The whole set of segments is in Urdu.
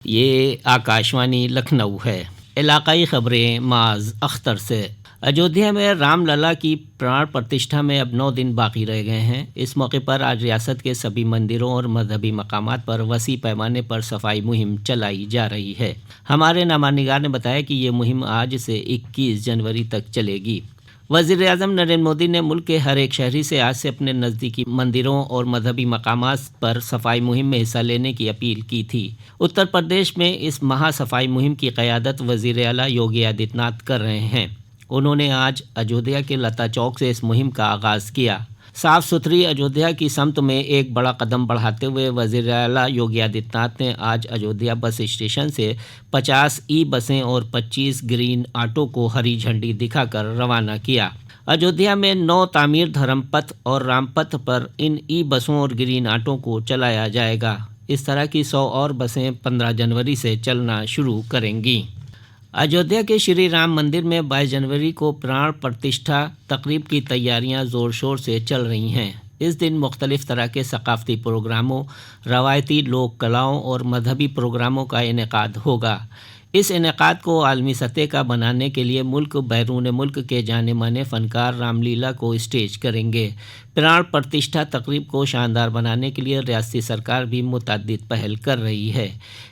یہ آکاشوانی لکھنؤ ہے۔ علاقائی خبریں معاذ اختر سے۔ اجودھیا میں رام للا کی پران پرتشٹھا میں اب 9 دن باقی رہ گئے ہیں۔ اس موقع پر آج ریاست کے سبھی مندروں اور مذہبی مقامات پر وسیع پیمانے پر صفائی مہم چلائی جا رہی ہے۔ ہمارے نامہ نگار نے بتایا کہ یہ مہم آج سے 21 جنوری تک چلے گی۔ وزیر اعظم نریندر مودی نے ملک کے ہر ایک شہری سے آج سے اپنے نزدیکی مندروں اور مذہبی مقامات پر صفائی مہم میں حصہ لینے کی اپیل کی تھی۔ اتر پردیش میں اس مہا صفائی مہم کی قیادت وزیر اعلیٰ یوگی آدتیہ ناتھ کر رہے ہیں۔ انہوں نے آج اجودھیا کے لتا چوک سے اس مہم کا آغاز کیا۔ صاف ستھری اجودھیا کی سمت میں ایک بڑا قدم بڑھاتے ہوئے وزیر اعلیٰ یوگی آدتیہ ناتھ نے آج اجودھیا بس اسٹیشن سے 50 ای بسیں اور 25 گرین آٹو کو ہری جھنڈی دکھا کر روانہ کیا۔ اجودھیا میں نو تعمیر دھرم پتھ اور رام پتھ پر ان ای بسوں اور گرین آٹو کو چلایا جائے گا۔ اس طرح کی 100 اور بسیں 15 جنوری سے چلنا شروع کریں گی۔ اجودھیا کے شری رام مندر میں 22 جنوری کو پران پرتشٹھا تقریب کی تیاریاں زور شور سے چل رہی ہیں۔ اس دن مختلف طرح کے ثقافتی پروگراموں، روایتی لوک کلاؤں اور مذہبی پروگراموں کا انعقاد ہوگا۔ اس انعقاد کو عالمی سطح کا بنانے کے لیے ملک بیرون ملک کے جانے مانے فنکار رام لیلا کو اسٹیج کریں گے۔ پران پرتشٹھا تقریب کو شاندار بنانے کے لیے ریاستی سرکار بھی متعدد پہل کر رہی ہے۔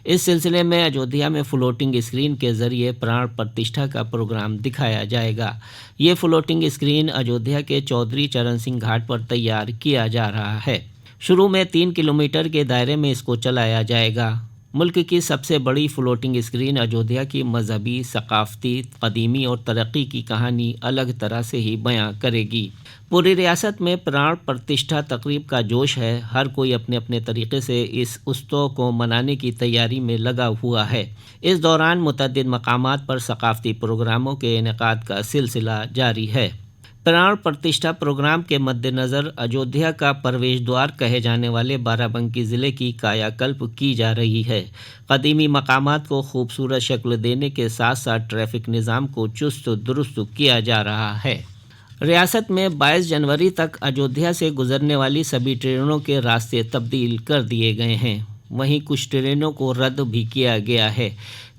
اس سلسلے میں اجودھیا میں فلوٹنگ اسکرین کے ذریعے پران پرتشٹھا کا پروگرام دکھایا جائے گا۔ یہ فلوٹنگ اسکرین اجودھیا کے چودھری چرن سنگھ گھاٹ پر تیار کیا جا رہا ہے۔ شروع میں 3 کلومیٹر کے دائرے میں اس کو چلایا جائے گا۔ ملک کی سب سے بڑی فلوٹنگ اسکرین اجودھیا کی مذہبی، ثقافتی، قدیمی اور ترقی کی کہانی الگ طرح سے ہی بیان کرے گی۔ پوری ریاست میں پران پرتشٹھا تقریب کا جوش ہے۔ ہر کوئی اپنے اپنے طریقے سے اس اتسو کو منانے کی تیاری میں لگا ہوا ہے۔ اس دوران متعدد مقامات پر ثقافتی پروگراموں کے انعقاد کا سلسلہ جاری ہے۔ پران پرتشٹھا پروگرام کے مد نظر اجودھیا کا پرویش دوار کہے جانے والے بارہ بنکی ضلع کی کایا کلپ کی جا رہی ہے۔ قدیمی مقامات کو خوبصورت شکل دینے کے ساتھ ساتھ ٹریفک نظام کو چست درست کیا جا رہا ہے۔ ریاست میں 22 جنوری تک اجودھیا سے گزرنے والی سبھی ٹرینوں کے راستے تبدیل کر دیے گئے ہیں۔ وہیں کچھ ٹرینوں کو رد بھی کیا گیا ہے۔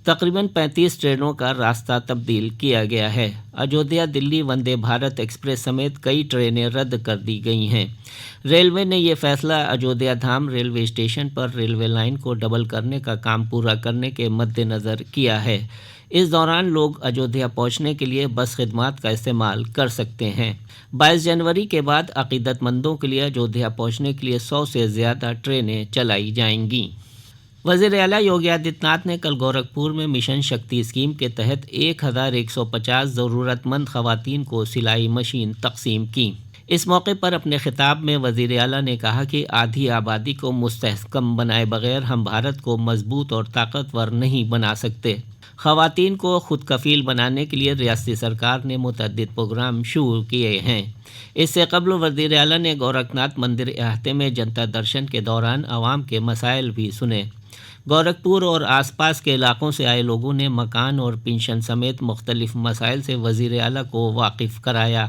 تقریباً 35 ٹرینوں کا راستہ تبدیل کیا گیا ہے۔ اجودھیا دلی وندے بھارت ایکسپریس سمیت کئی ٹرینیں رد کر دی گئی ہیں۔ ریلوے نے یہ فیصلہ اجودھیا دھام ریلوے اسٹیشن پر ریلوے لائن کو ڈبل کرنے کا کام پورا کرنے کے مد نظر کیا ہے۔ اس دوران لوگ اجودھیا پہنچنے کے لیے بس خدمات کا استعمال کر سکتے ہیں۔ 22 جنوری کے بعد عقیدت مندوں کے لیے اجودھیا پہنچنے کے لیے 100 سے زیادہ ٹرینیں چلائی جائیں گی۔ وزیر اعلیٰ یوگی آدتیہ ناتھ نے کل گورکھپور میں مشن شکتی اسکیم کے تحت 1150 ضرورت مند خواتین کو سلائی مشین تقسیم کی۔ اس موقع پر اپنے خطاب میں وزیر اعلیٰ نے کہا کہ آدھی آبادی کو مستحکم بنائے بغیر ہم بھارت کو مضبوط اور طاقتور نہیں بنا سکتے۔ خواتین کو خود کفیل بنانے کے لیے ریاستی سرکار نے متعدد پروگرام شروع کیے ہیں۔ اس سے قبل وزیر اعلیٰ نے گورکھناتھ مندر احاطے میں جنتا درشن کے دوران عوام کے مسائل بھی سنے۔ گورکھپور اور آس پاس کے علاقوں سے آئے لوگوں نے مکان اور پنشن سمیت مختلف مسائل سے وزیر اعلیٰ کو واقف کرایا۔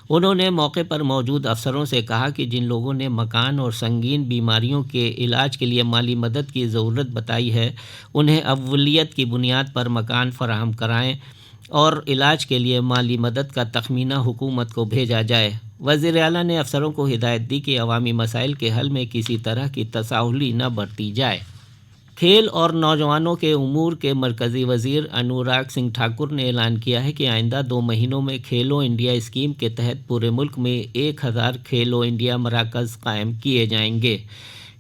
انہوں نے موقع پر موجود افسروں سے کہا کہ جن لوگوں نے مکان اور سنگین بیماریوں کے علاج کے لیے مالی مدد کی ضرورت بتائی ہے، انہیں اولیت کی بنیاد پر مکان فراہم کرائیں اور علاج کے لیے مالی مدد کا تخمینہ حکومت کو بھیجا جائے۔ وزیر اعلیٰ نے افسروں کو ہدایت دی کہ عوامی مسائل کے حل میں کسی طرح کی تساہلی نہ برتی جائے۔ کھیل اور نوجوانوں کے امور کے مرکزی وزیر انوراگ سنگھ ٹھاکر نے اعلان کیا ہے کہ آئندہ 2 مہینوں میں کھیلو انڈیا اسکیم کے تحت پورے ملک میں 1000 کھیلو انڈیا مراکز قائم کیے جائیں گے۔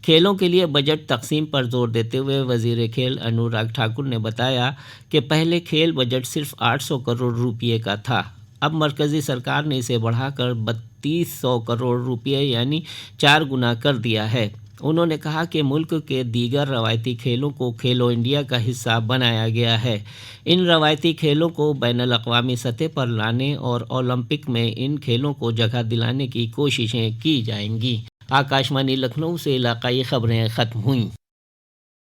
کھیلوں کے لیے بجٹ تقسیم پر زور دیتے ہوئے وزیر کھیل انوراگ ٹھاکر نے بتایا کہ پہلے کھیل بجٹ صرف 800 کروڑ روپے کا تھا۔ اب مرکزی سرکار نے اسے بڑھا کر 3200 کروڑ روپے یعنی 4 گنا کر دیا ہے۔ انہوں نے کہا کہ ملک کے دیگر روایتی کھیلوں کو کھیلو انڈیا کا حصہ بنایا گیا ہے۔ ان روایتی کھیلوں کو بین الاقوامی سطح پر لانے اور اولمپک میں ان کھیلوں کو جگہ دلانے کی کوششیں کی جائیں گی۔ آکاشوانی لکھنؤ سے علاقائی خبریں ختم ہوئیں۔